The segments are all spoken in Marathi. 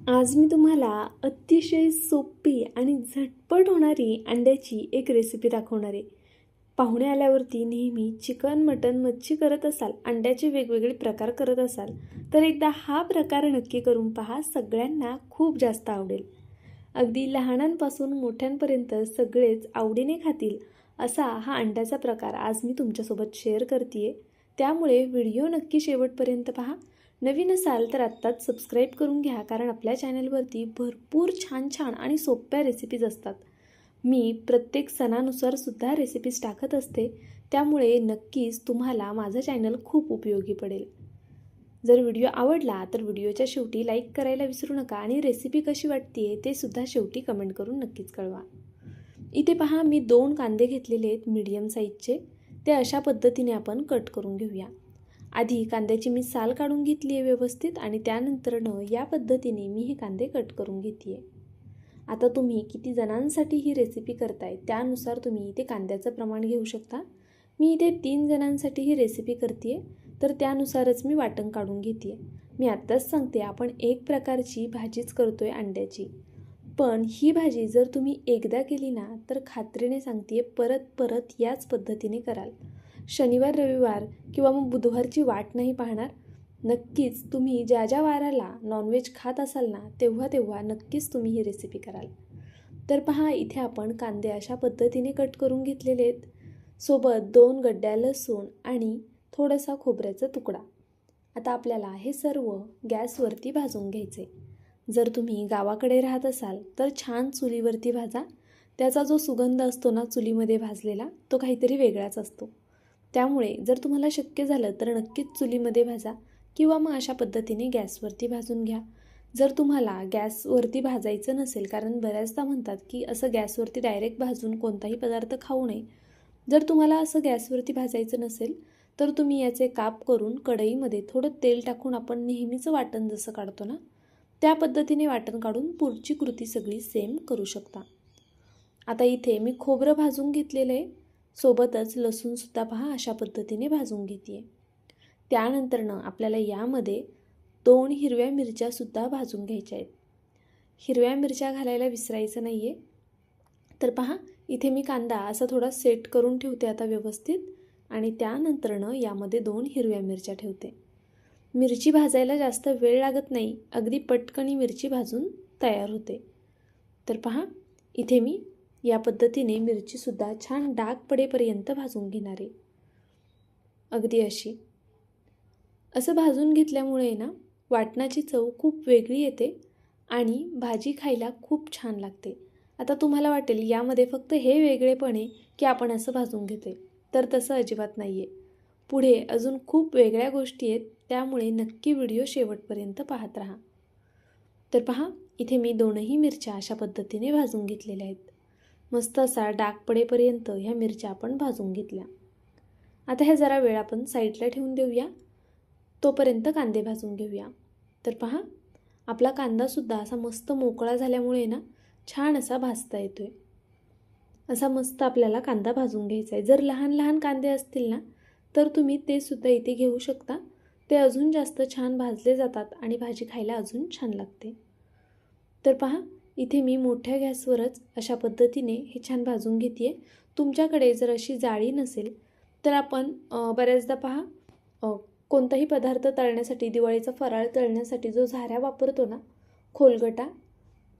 आज मी तुम्हाला अतिशय सोपी आणि झटपट होणारी अंड्याची एक रेसिपी दाखवणार आहे. पाहुणे आल्यावरती नेहमी चिकन, मटण, मच्छी करत असाल, अंड्याचे वेगवेगळे प्रकार करत असाल, तर एकदा हा प्रकार नक्की करून पहा. सगळ्यांना खूप जास्त आवडेल. अगदी लहानांपासून मोठ्यांपर्यंत सगळेच आवडीने खातील असा हा अंड्याचा प्रकार आज मी तुमच्यासोबत शेअर करते. त्यामुळे व्हिडिओ नक्की शेवटपर्यंत पहा. नवीन असाल तर आत्ताच सबस्क्राईब करून घ्या, कारण आपल्या चॅनलवरती भरपूर छान छान आणि सोप्या रेसिपीज असतात. मी प्रत्येक सणानुसार सुद्धा रेसिपीज टाकत असते, त्यामुळे नक्कीच तुम्हाला माझं चॅनल खूप उपयोगी पडेल. जर व्हिडिओ आवडला तर व्हिडिओच्या शेवटी लाईक करायला विसरू नका आणि रेसिपी कशी वाटते ते सुद्धा शेवटी कमेंट करून नक्कीच कळवा. इथे पहा, मी 2 कांदे घेतलेले आहेत मीडियम साईजचे. ते अशा पद्धतीने आपण कट करून घेऊया. आधी कांद्याची मी साल काढून घेतली आहे व्यवस्थित आणि त्यानंतरनं या पद्धतीने मी हे कांदे कट करून घेते आहे. आता तुम्ही किती जणांसाठी ही रेसिपी करताय त्यानुसार तुम्ही इथे कांद्याचं प्रमाण घेऊ शकता. मी इथे 3 जणांसाठी ही रेसिपी करते आहे, तर त्यानुसारच मी वाटण काढून घेते आहे. मी आत्ताच सांगते, आपण एक प्रकारची भाजीच करतोय अंड्याची, पण ही भाजी जर तुम्ही एकदा केली ना तर खात्रीने सांगते परत परत याच पद्धतीने कराल. शनिवार, रविवार किंवा मग बुधवारची वाट नाही पाहणार. नक्कीच तुम्ही ज्या ज्या वाराला नॉनव्हेज खात असाल ना तेव्हा तेव्हा नक्कीच तुम्ही ही रेसिपी कराल. तर पहा, इथे आपण कांदे अशा पद्धतीने कट करून घेतलेले आहेत. सोबत 2 गड्ड्या लसूण आणि थोडासा खोबऱ्याचा तुकडा. आता आपल्याला हे सर्व गॅसवरती भाजून घ्यायचे. जर तुम्ही गावाकडे राहत असाल तर छान चुलीवरती भाजा. त्याचा जो सुगंध असतो ना चुलीमध्ये भाजलेला, तो काहीतरी वेगळाच असतो. त्यामुळे जर तुम्हाला शक्य झालं तर नक्कीच चुलीमध्ये भाजा किंवा मग अशा पद्धतीने गॅसवरती भाजून घ्या. जर तुम्हाला गॅसवरती भाजायचं नसेल, कारण बऱ्याचदा म्हणतात की असं गॅसवरती डायरेक्ट भाजून कोणताही पदार्थ खाऊ नये. जर तुम्हाला असं गॅसवरती भाजायचं नसेल तर तुम्ही याचे काप करून कढईमध्ये थोडं तेल टाकून आपण नेहमीचं वाटण जसं काढतो ना त्या पद्धतीने वाटण काढून पुढची कृती सगळी सेम करू शकता. आता इथे मी खोबरं भाजून घेतलेलं आहे. सोबतच लसूणसुद्धा पहा अशा पद्धतीने भाजून घेते आहे. त्यानंतरनं आपल्याला यामध्ये 2 हिरव्या मिरच्यासुद्धा भाजून घ्यायच्या आहेत. हिरव्या मिरच्या घालायला विसरायचं नाही आहे. तर पहा, इथे मी कांदा असा थोडा सेट करून ठेवते आता व्यवस्थित आणि त्यानंतरनं यामध्ये 2 हिरव्या मिरच्या ठेवते. मिरची भाजायला जास्त वेळ लागत नाही, अगदी पटकन मिरची भाजून तयार होते. तर पहा, इथे मी या पद्धतीने मिरचीसुद्धा छान डाग पडेपर्यंत भाजून घेणार आहे. अगदी अशी असं भाजून घेतल्यामुळे ना वाटणाची चव खूप वेगळी येते आणि भाजी खायला खूप छान लागते. आता तुम्हाला वाटेल यामध्ये फक्त हे वेगळेपण आहे की आपण असं भाजून घेते, तर तसं अजिबात नाही आहे. पुढे अजून खूप वेगळ्या गोष्टी आहेत, त्यामुळे नक्की व्हिडिओ शेवटपर्यंत पाहत राहा. तर पहा, इथे मी 2ही मिरच्या अशा पद्धतीने भाजून घेतलेल्या आहेत. मस्त असा डाग पडेपर्यंत ह्या मिरच्या आपण भाजून घेतल्या. आता ह्या जरा वेळ आपण साईडला ठेवून देऊया, तोपर्यंत कांदे भाजून घेऊया. तर पहा, आपला कांदासुद्धा असा मस्त मोकळा झाल्यामुळे ना छान असा भाजता येतोय. असा मस्त आपल्याला कांदा भाजून घ्यायचा आहे. जर लहान लहान कांदे असतील ना तर तुम्ही ते सुद्धा इथे घेऊ शकता. ते अजून जास्त छान भाजले जातात आणि भाजी खायला अजून छान लागते. तर पहा, इथे मी मोठ्या गॅसवरच अशा पद्धतीने हे छान भाजून घेते आहे. तुमच्याकडे जर अशी जाळी नसेल तर आपण बऱ्याचदा पहा कोणताही पदार्थ तळण्यासाठी, दिवाळीचा फराळ तळण्यासाठी जो झाऱ्या वापरतो ना खोलगटा,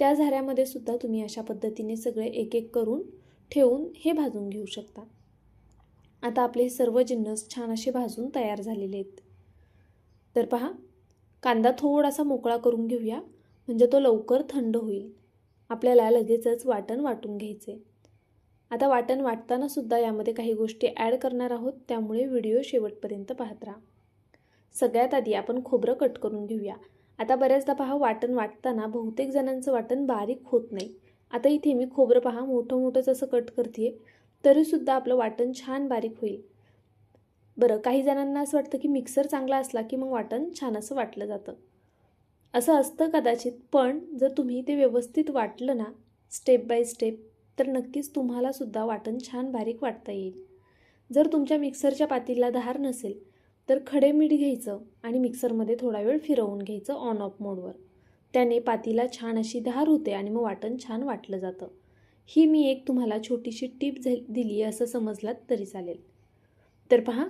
त्या झाऱ्यामध्ये सुद्धा तुम्ही अशा पद्धतीने सगळे एक एक करून ठेवून हे भाजून घेऊ शकता. आता आपले सर्व जिन्नस छान असे भाजून तयार झालेले आहेत. तर पहा, कांदा थोडासा मोकळा करून घेऊया, म्हणजे तो लवकर थंड होईल. आपल्याला लगेचच वाटण वाटून घ्यायचे. आता वाटण वाटताना सुद्धा यामध्ये काही गोष्टी ॲड करणार आहोत, त्यामुळे व्हिडिओ शेवटपर्यंत पाहत राहा. सगळ्यात आधी आपण खोबरं कट करून घेऊया. आता बऱ्याचदा पहा, वाटण वाटताना बहुतेक जणांचं वाटण बारीक होत नाही. आता इथे मी खोबरं पहा मोठं मोठंच असं कट करते, तरीसुद्धा आपलं वाटण छान बारीक होईल. बरं, काही जणांना असं वाटतं की मिक्सर चांगला असला की मग वाटण छान असं वाटलं जातं. असं असतं कदाचित, पण जर तुम्ही ते व्यवस्थित वाटलं ना स्टेप बाय स्टेप, तर नक्कीच तुम्हालासुद्धा वाटण छान बारीक वाटता येईल. जर तुमच्या मिक्सरच्या पातीला धार नसेल तर खडे मीठ घ्यायचं आणि मिक्सरमध्ये थोडा वेळ फिरवून घ्यायचं ऑन ऑफ मोडवर. त्याने पातीला छान अशी धार होते आणि मग वाटण छान वाटलं जातं. ही मी एक तुम्हाला छोटीशी टीप दिली असं समजलात तरी चालेल. तर पहा,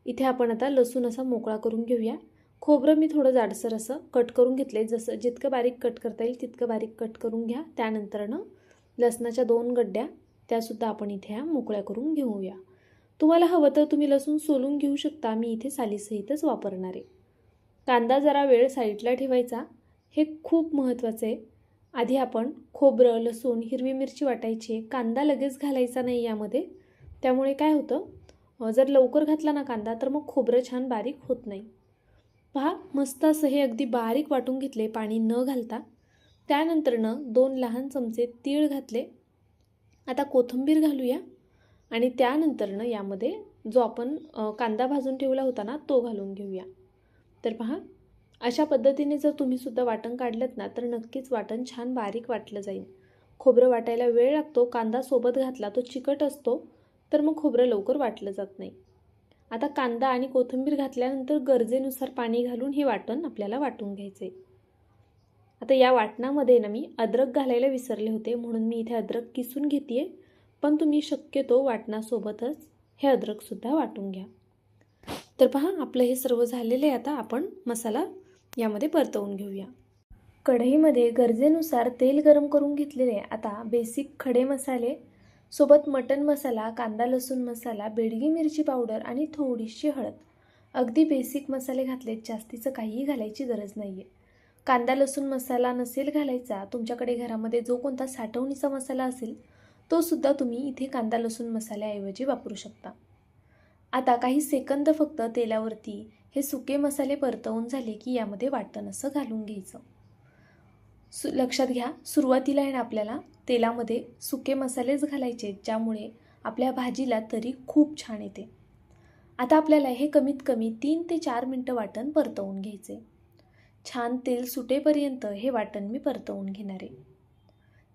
इथे आपण आता लसूण असा मोकळा करून घेऊया. खोबरं मी थोडं जाडसर असं कट करून घेतले. जसं जितकं बारीक कट करता येईल तितकं बारीक कट करून घ्या. त्यानंतरनं लसणाच्या 2 गड्ड्या त्यासुद्धा आपण इथे ह्या मोकळ्या करून घेऊया. तुम्हाला हवं तर तुम्ही लसूण सोलून घेऊ शकता. मी इथे सालीसहितच वापरणार आहे. कांदा जरा वेळ साईडला ठेवायचा, हे खूप महत्त्वाचं आहे. आधी आपण खोबरं, लसूण, हिरवी मिरची वाटायची. कांदा लगेच घालायचा नाही यामध्ये. त्यामुळे काय होतं, जर लवकर घातला ना कांदा तर मग खोबरं छान बारीक होत नाही. पहा, मस्त असं हे अगदी बारीक वाटून घेतले पाणी न घालता. त्यानंतरनं 2 लहान चमचे तीळ घातले. आता कोथिंबीर घालूया आणि त्यानंतरनं यामध्ये जो आपण कांदा भाजून ठेवला होता ना तो घालून घेऊया. तर पहा, अशा पद्धतीने जर तुम्हीसुद्धा वाटण काढलंत ना तर नक्कीच वाटण छान बारीक वाटलं जाईल. खोबरं वाटायला वेळ लागतो. कांदा सोबत घातला तो चिकट असतो, तर मग खोबरं लवकर वाटलं जात नाही. आता कांदा आणि कोथिंबीर घातल्यानंतर गरजेनुसार पाणी घालून हे वाटण आपल्याला वाटून घ्यायचे. आता या वाटणामध्ये ना मी अद्रक घालायला विसरले होते, म्हणून मी इथे अद्रक किसून घेते. पण तुम्ही शक्यतो वाटणासोबतच हे अद्रकसुद्धा वाटून घ्या. तर पहा, आपलं हे सर्व झालेलं आहे. आता आपण मसाला यामध्ये परतवून घेऊया. कढईमध्ये गरजेनुसार तेल गरम करून घेतलेले. आता बेसिक खडे मसाले सोबत मटण मसाला, कांदा लसूण मसाला, बेडगी मिरची पावडर आणि थोडीशी हळद, अगदी बेसिक मसाले घातलेत. जास्तीचं काहीही घालायची गरज नाही आहे. कांदा लसूण मसाला नसेल घालायचा, तुमच्याकडे घरामध्ये जो कोणता साठवणीचा मसाला असेल तो सुद्धा तुम्ही इथे कांदा लसूण मसाल्याऐवजी वापरू शकता. आता काही सेकंद फक्त तेलावरती हे सुके मसाले परतवून झाले की यामध्ये वाटण असं घालून घ्यायचं. लक्षात घ्या, सुरुवातीला आहे ना आपल्याला तेलामध्ये सुके मसालेच घालायचे, ज्यामुळे आपल्या भाजीला तरी खूप छान येते. आता आपल्याला हे कमीत कमी 3 ते 4 मिनटं वाटण परतवून घ्यायचे. छान तेल सुटेपर्यंत हे वाटण मी परतवून घेणार आहे.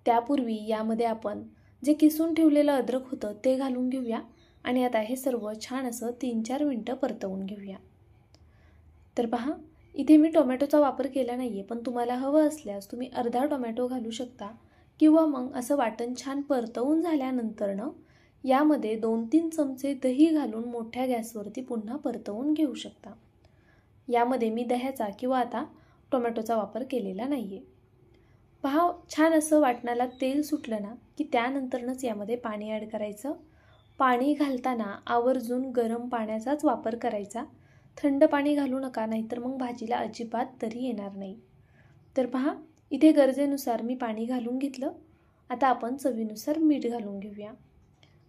त्यापूर्वी यामध्ये आपण जे किसून ठेवलेलं अद्रक होतं ते घालून घेऊया आणि आता हे सर्व छान असं 3-4 मिनटं परतवून घेऊया. तर पहा, इथे मी टोमॅटोचा वापर केला नाही आहे, पण तुम्हाला हवं असल्यास तुम्ही अर्धा टोमॅटो घालू शकता किंवा मग असं वाटण छान परतवून झाल्यानंतरनं यामध्ये 2-3 चमचे दही घालून मोठ्या गॅसवरती पुन्हा परतवून घेऊ शकता. यामध्ये मी दह्याचा किंवा आता टोमॅटोचा वापर केलेला नाही आहे. पहा, छान असं वाटणाला तेल सुटलं ना की त्यानंतरनंच यामध्ये पाणी ॲड करायचं. पाणी घालताना आवर्जून गरम पाण्याचाच वापर करायचा. थंड पाणी घालू नका, नाहीतर मग भाजीला अजिबात तरी येणार नाही. तर पहा, इथे गरजेनुसार मी पाणी घालून घेतलं. आता आपण चवीनुसार मीठ घालून घेऊया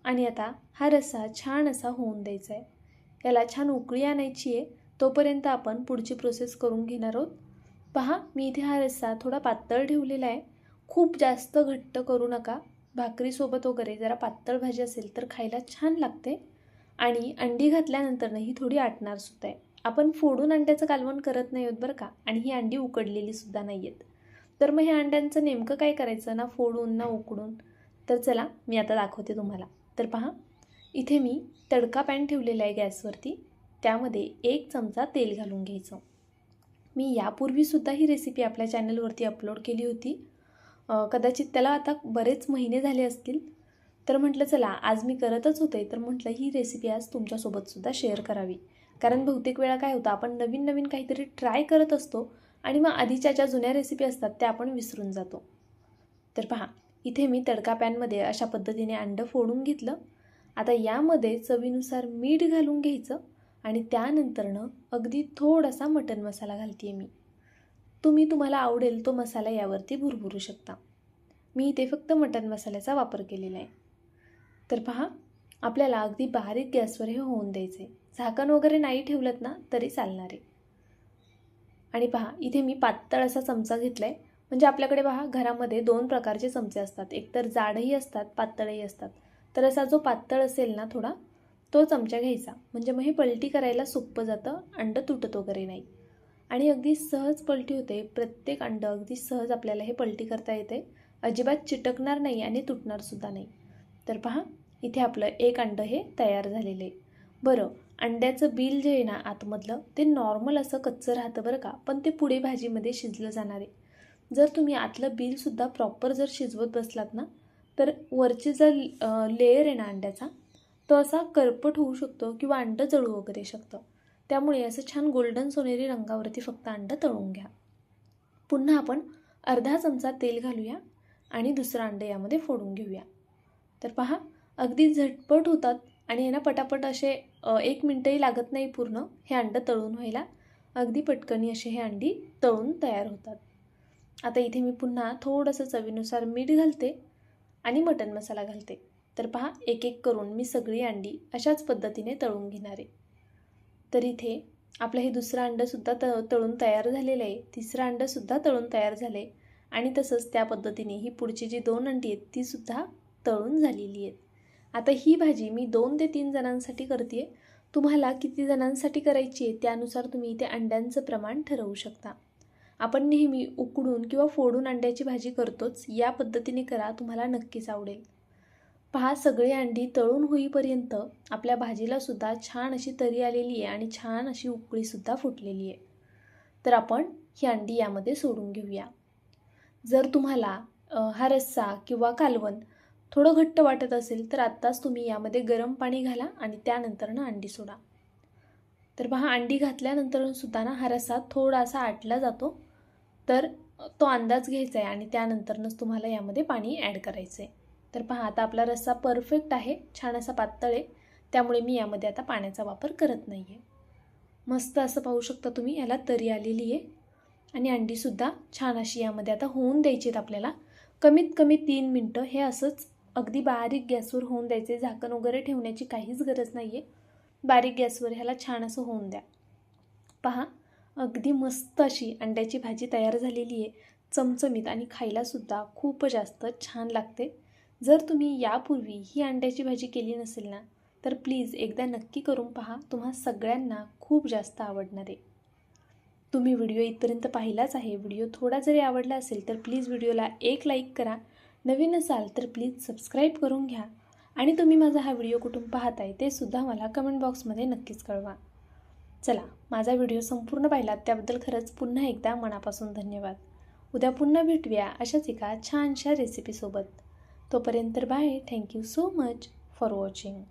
आणि आता हा रस्सा छान असा होऊन द्यायचा आहे. याला छान उकळी आणायची आहे, तोपर्यंत आपण पुढची प्रोसेस करून घेणार आहोत. पहा, मी इथे हा रस्सा थोडा पातळ ठेवलेला आहे. खूप जास्त घट्ट करू नका. भाकरीसोबत वगैरे जरा पातळ भाजी असेल तर खायला छान लागते आणि अंडी घातल्यानंतरनं ही थोडी आटणारसुद्धा आहे. आपण फोडून अंड्याचं कालवण करत नाही आहोत बरं का, आणि ही अंडी उकडलेली सुद्धा नाही आहेत. तर मग ह्या अंड्यांचं नेमकं काय करायचं, ना फोडून ना उकडून? तर चला मी आता दाखवते तुम्हाला. तर पहा, इथे मी तडका पॅन ठेवलेला आहे गॅसवरती. त्यामध्ये 1 चमचा तेल घालून घ्यायचं. मी यापूर्वीसुद्धा ही रेसिपी आपल्या चॅनलवरती अपलोड केली होती. कदाचित त्याला आता बरेच महिने झाले असतील. तर म्हटलं चला आज मी करतच होते, तर म्हटलं ही रेसिपी आज तुमच्यासोबतसुद्धा शेअर करावी. कारण बहुतेक वेळा काय होतं, आपण नवीन नवीन काहीतरी ट्राय करत असतो आणि मग आधीच्या ज्या जुन्या रेसिपी असतात त्या आपण विसरून जातो. तर पहा, इथे मी तडका पॅनमध्ये अशा पद्धतीने अंडं फोडून घेतलं. आता यामध्ये चवीनुसार मीठ घालून घ्यायचं आणि त्यानंतरनं अगदी थोडासा मटण मसाला घालते मी. तुम्हाला आवडेल तो मसाला यावरती भुरभुरू शकता. मी इथे फक्त मटण मसाल्याचा वापर केलेला आहे. तर पहा, आपल्याला अगदी बारीक गॅसवर हे होऊन द्यायचे. झाकण वगैरे नाही ठेवलंत ना तरी चालणार आहे. आणि पहा, इथे मी पातळ असा चमचा घेतला आहे. म्हणजे आपल्याकडे पहा घरामध्ये 2 प्रकारचे चमचे असतात. एकतर जाडही असतात, पातळही असतात. तर असा जो पातळ असेल ना थोडा, तो चमचा घ्यायचा. म्हणजे मग हे पलटी करायला सोपं जातं, अंडं तुटत वगैरे नाही आणि अगदी सहज पलटी होते. प्रत्येक अंडं अगदी सहज आपल्याला हे पलटी करता येते. अजिबात चिटकणार नाही आणि तुटणारसुद्धा नाही. तर पहा, इथे आपलं 1 अंडं हे तयार झालेलं आहे. बरं, अंड्याचं बिल जे आहे ना आतमधलं ते नॉर्मल असं कच्चं राहतं बरं का, पण ते पुढे भाजीमध्ये शिजलं जाणार आहे. जर तुम्ही आतलं बीलसुद्धा प्रॉपर जर शिजवत बसलात ना, तर वरचे जर लेयर आहे ना अंड्याचा, तो असा करपट होऊ शकतो किंवा अंडं जळू वगैरे शकतं. त्यामुळे असं छान गोल्डन सोनेरी रंगावरती फक्त अंडं तळून घ्या. पुन्हा आपण अर्धा चमचा तेल घालूया आणि दुसरं अंडं यामध्ये फोडून घेऊया. तर पहा, अगदी झटपट होतात आणि यांना पटापट असे 1 मिनटंही लागत नाही पूर्ण हे अंडं तळून व्हायला. अगदी पटकनी असे हे अंडी तळून तयार होतात. आता इथे मी पुन्हा थोडंसं चवीनुसार मीठ घालते आणि मटण मसाला घालते. तर पहा, एक एक करून मी सगळी अंडी अशाच पद्धतीने तळून घेणार आहे. तर इथे आपलं हे दुसरं अंडंसुद्धा तळून तयार झालेलं आहे, तिसरं अंडंसुद्धा तळून तयार झालं आहे आणि तसंच त्या पद्धतीने ही पुढची जी 2 अंडी आहेत तीसुद्धा तळून झालेली आहेत. आता ही भाजी मी 2 ते 3 जणांसाठी करते आहे. तुम्हाला किती जणांसाठी करायची आहे त्यानुसार तुम्ही इथे अंड्यांचं प्रमाण ठरवू शकता. आपण नेहमी उकडून किंवा फोडून अंड्याची भाजी करतोच, या पद्धतीने करा, तुम्हाला नक्कीच आवडेल. पहा, सगळे अंडी तळून होईपर्यंत आपल्या भाजीलासुद्धा छान अशी तरी आलेली आहे आणि छान अशी उकळीसुद्धा फुटलेली आहे. तर आपण ही अंडी यामध्ये सोडून घेऊया. जर तुम्हाला हा रस्सा किंवा कालवण थोडं घट्ट वाटत असेल तर आत्ताच तुम्ही यामध्ये गरम पाणी घाला आणि त्यानंतर अंडी सोडा. तर पहा, अंडी घातल्यानंतरसुद्धा हा रस्सा थोडासा आटला जातो, तर तो अंदाज घ्यायचा आहे आणि त्यानंतरच तुम्हाला यामध्ये पाणी ॲड करायचं आहे. तर पहा, आता आपला रस्सा परफेक्ट आहे, छान असा पातळ आहे, त्यामुळे मी यामध्ये आता पाण्याचा वापर करत नाही आहे. मस्त असं पाहू शकता तुम्ही, याला तरी आलेली आहे आणि अंडीसुद्धा छान अशी यामध्ये आता होऊन द्यायची आहेत आपल्याला. कमीत कमी 3 मिनटं हे असंच अगदी बारीक गॅसवर होऊन द्यायचे. झाकण वगैरे ठेवण्याची काहीच गरज नाही आहे. बारीक गॅसवर ह्याला छान असं होऊन द्या. पहा, अगदी मस्त अशी अंड्याची भाजी तयार झालेली आहे, चमचमीत आणि खायलासुद्धा खूप जास्त छान लागते. जर तुम्ही यापूर्वी ही अंड्याची भाजी केली नसेल ना, तर प्लीज एकदा नक्की करून पहा, तुम्हा सगळ्यांना खूप जास्त आवडणार आहे. तुम्ही व्हिडिओ इथपर्यंत पाहिलाच आहे. व्हिडिओ थोडा जरी आवडला असेल तर प्लीज व्हिडिओला एक लाईक करा. नवीन असाल तर प्लीज सबस्क्राईब करून घ्या आणि तुम्ही माझा हा व्हिडिओ कुठून पाहताय ते सुद्धा मला कमेंट बॉक्समध्ये नक्कीच कळवा. चला, माझा व्हिडिओ संपूर्ण पाहिलात त्याबद्दल खरंच पुन्हा एकदा मनापासून धन्यवाद. उद्या पुन्हा भेटूया अशाच एका छानशा रेसिपीसोबत. तोपर्यंत bye. Thank you so much for watching.